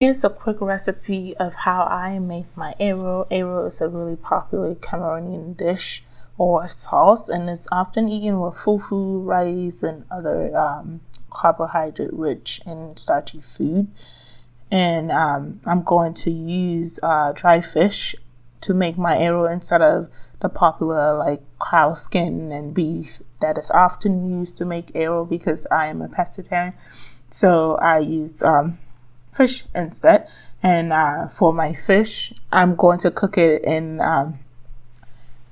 Here's a quick recipe of how I make my arrow. Arrow is a really popular Cameroonian dish or sauce, and it's often eaten with fufu, rice, and other carbohydrate-rich and starchy food. And I'm going to use dry fish to make my arrow instead of the popular like cow skin and beef that is often used to make arrow, because I am a pescatarian. So I use fish instead. And for my fish, I'm going to cook it in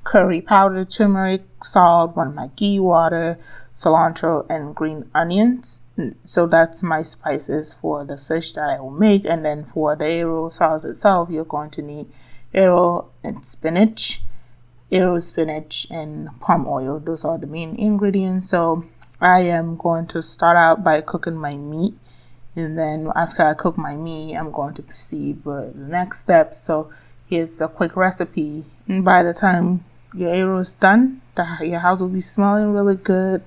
curry powder, turmeric, salt, one Maggi water, cilantro, and green onions. So that's my spices for the fish that I will make. And then for the arrow sauce itself, you're going to need arrow and spinach, and palm oil. Those are the main ingredients. So I am going to start out by cooking my meat. And then after I cook my meat, I'm going to proceed with the next step. So here's a quick recipe. And by the time your arrow is done, your house will be smelling really good.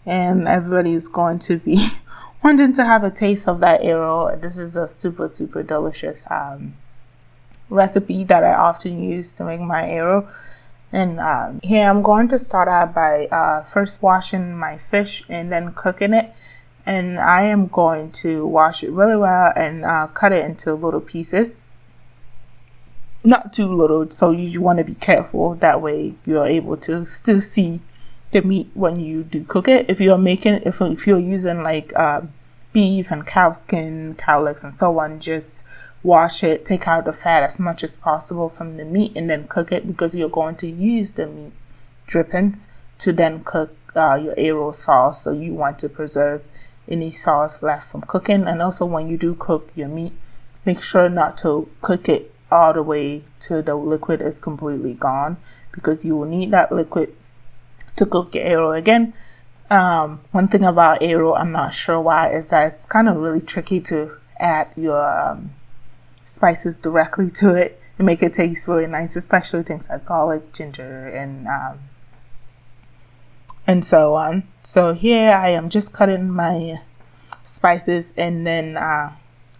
And everybody is going to be wanting to have a taste of that arrow. This is a super, super delicious recipe that I often use to make my arrow. And here I'm going to start out by first washing my fish and then cooking it. And I am going to wash it really well and cut it into little pieces. Not too little, so you want to be careful. That way you're able to still see the meat when you do cook it. If you're using like beef and cow skin, cow legs, and so on, just wash it, take out the fat as much as possible from the meat, and then cook it, because you're going to use the meat drippings to then cook your arrow sauce. So you want to preserve any sauce left from cooking. And also when you do cook your meat, make sure not to cook it all the way till the liquid is completely gone, because you will need that liquid to cook your arrow again. One thing about arrow, I'm not sure why, is that it's kind of really tricky to add your spices directly to it and make it taste really nice, especially things like garlic, ginger, and so on. So here I am just cutting my spices and then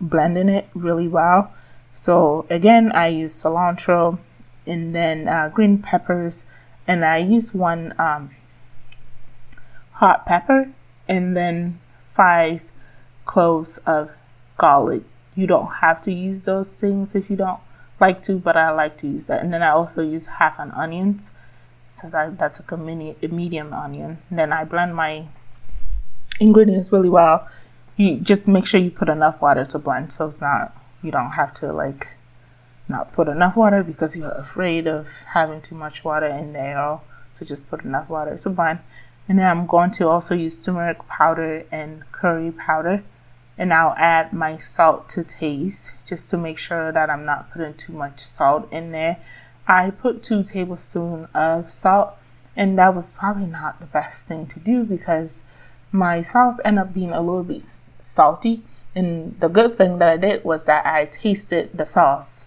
blending it really well. So again, I use cilantro and then green peppers, and I use one hot pepper and then 5 cloves of garlic. You don't have to use those things if you don't like to, but I like to use that. And then I also use half an onion, since that's a medium onion. And then I blend my ingredients really well. You just make sure you put enough water to blend, so you don't have to like not put enough water because you're afraid of having too much water in there. So just put enough water to blend. And then I'm going to also use turmeric powder and curry powder. And I'll add my salt to taste, just to make sure that I'm not putting too much salt in there. I put 2 tablespoons of salt, and that was probably not the best thing to do because my sauce ended up being a little bit salty. And the good thing that I did was that I tasted the sauce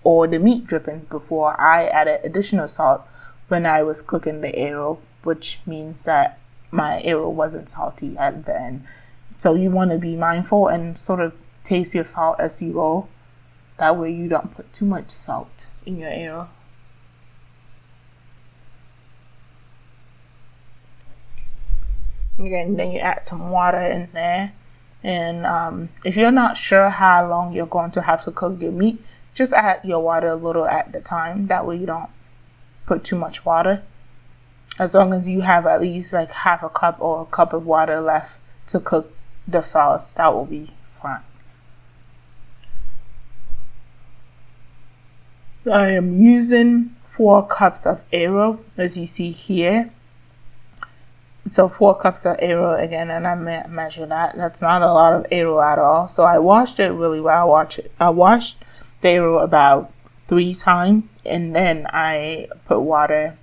or the meat drippings before I added additional salt when I was cooking the arrow, which means that my arrow wasn't salty at the end. So you want to be mindful and sort of taste your salt as you roll. That way you don't put too much salt in your arrow. Again, then you add some water in there. And if you're not sure how long you're going to have to cook your meat, just add your water a little at the time. That way you don't put too much water. As long as you have at least like half a cup or a cup of water left to cook the sauce, that will be fine. I am using 4 cups of arrow, as you see here. So 4 cups of arrow again, and I measure that. That's not a lot of arrow at all. So I washed it really well. I washed the arrow about 3 times, and then I put water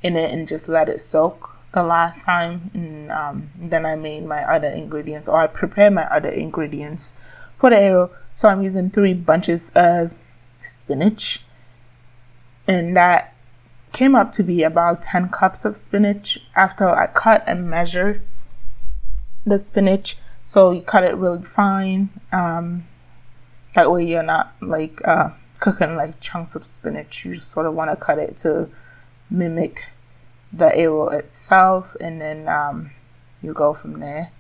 in it and just let it soak the last time. And then I made my other ingredients, or I prepared my other ingredients for the arrow. So I'm using 3 bunches of spinach, and that came up to be about 10 cups of spinach after I cut and measured the spinach. So you cut it really fine. That way you're not like cooking like chunks of spinach. You just sort of want to cut it to mimic the arrow itself, and then you go from there.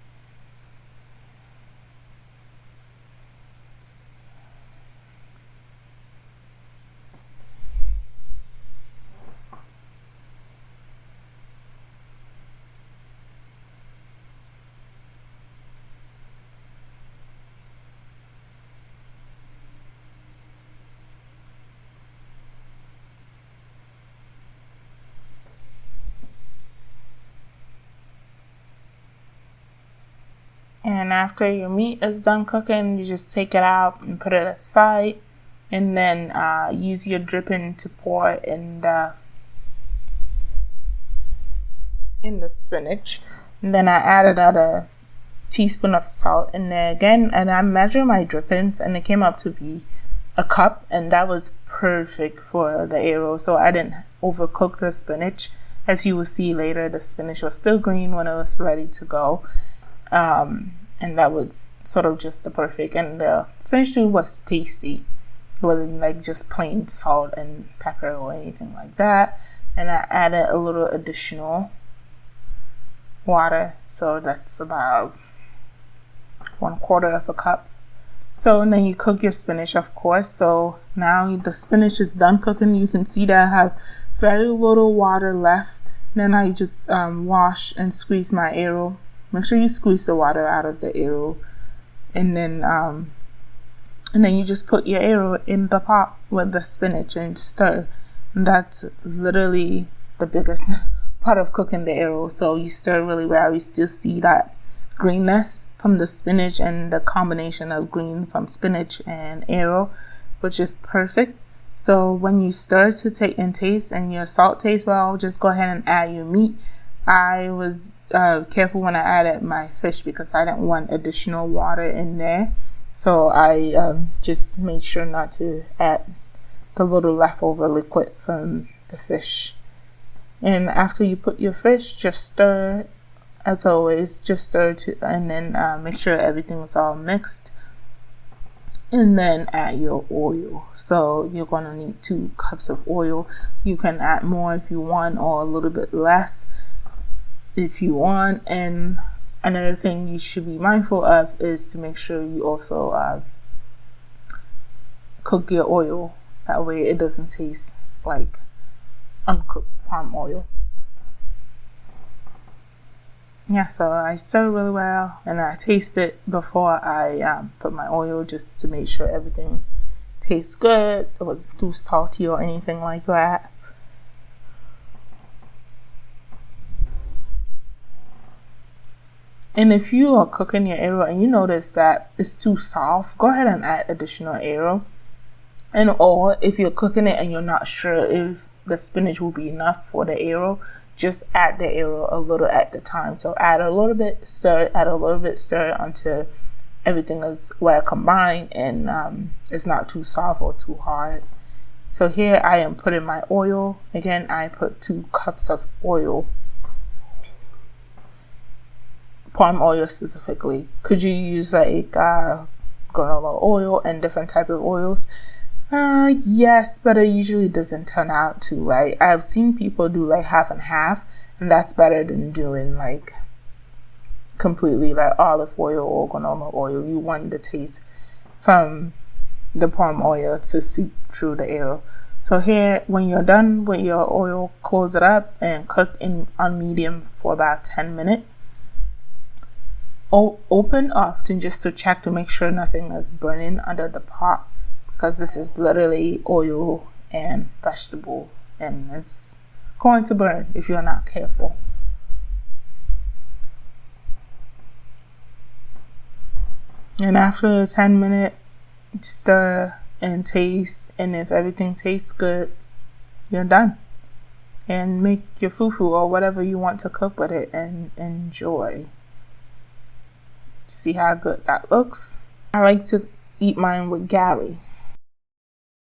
And after your meat is done cooking, you just take it out and put it aside, and then use your dripping to pour in the spinach. And then I add another teaspoon of salt in there again, and I measure my drippings, and it came up to be a cup, and that was perfect for the arrow. So I didn't overcook the spinach. As you will see later, the spinach was still green when it was ready to go. And that was sort of just the perfect, and the spinach too was tasty. It wasn't like just plain salt and pepper or anything like that. And I added a little additional water, so that's about 1/4 of a cup. So, and then you cook your spinach, of course. So now the spinach is done cooking. You can see that I have very little water left. Then I just wash and squeeze my arrow. Make sure you squeeze the water out of the arrow, and then you just put your arrow in the pot with the spinach and stir. And that's literally the biggest part of cooking the arrow. So you stir really well. You still see that greenness from the spinach and the combination of green from spinach and arrow, which is perfect. So when you stir to take and taste, and your salt tastes well, just go ahead and add your meat. I was careful when I added my fish because I didn't want additional water in there. So I just made sure not to add the little leftover liquid from the fish. And after you put your fish, just stir, as always, just stir and then make sure everything is all mixed. And then add your oil. So you're going to need 2 cups of oil. You can add more if you want, or a little bit less if you want. And another thing you should be mindful of is to make sure you also cook your oil. That way it doesn't taste like uncooked palm oil. Yeah, so I stir really well, and I taste it before I put my oil, just to make sure everything tastes good. It wasn't too salty or anything like that. And if you are cooking your arrow and you notice that it's too soft, go ahead and add additional arrow. And or if you're cooking it and you're not sure if the spinach will be enough for the arrow, just add the arrow a little at the time. So add a little bit, stir, add a little bit, stir until everything is well combined and it's not too soft or too hard. So here I am putting my oil. Again, I put 2 cups of oil. Palm oil specifically. Could you use like granola oil and different type of oils? Yes, but it usually doesn't turn out too right. I've seen people do like half and half, and that's better than doing like completely like olive oil or granola oil. You want the taste from the palm oil to seep through the arrow. So here, when you're done with your oil, close it up and cook on medium for about 10 minutes. Open often just to check to make sure nothing is burning under the pot, because this is literally oil and vegetable, and it's going to burn if you're not careful. And after 10 minutes, stir and taste, and if everything tastes good, you're done. And make your fufu or whatever you want to cook with it and enjoy. See how good that looks? I like to eat mine with Gary.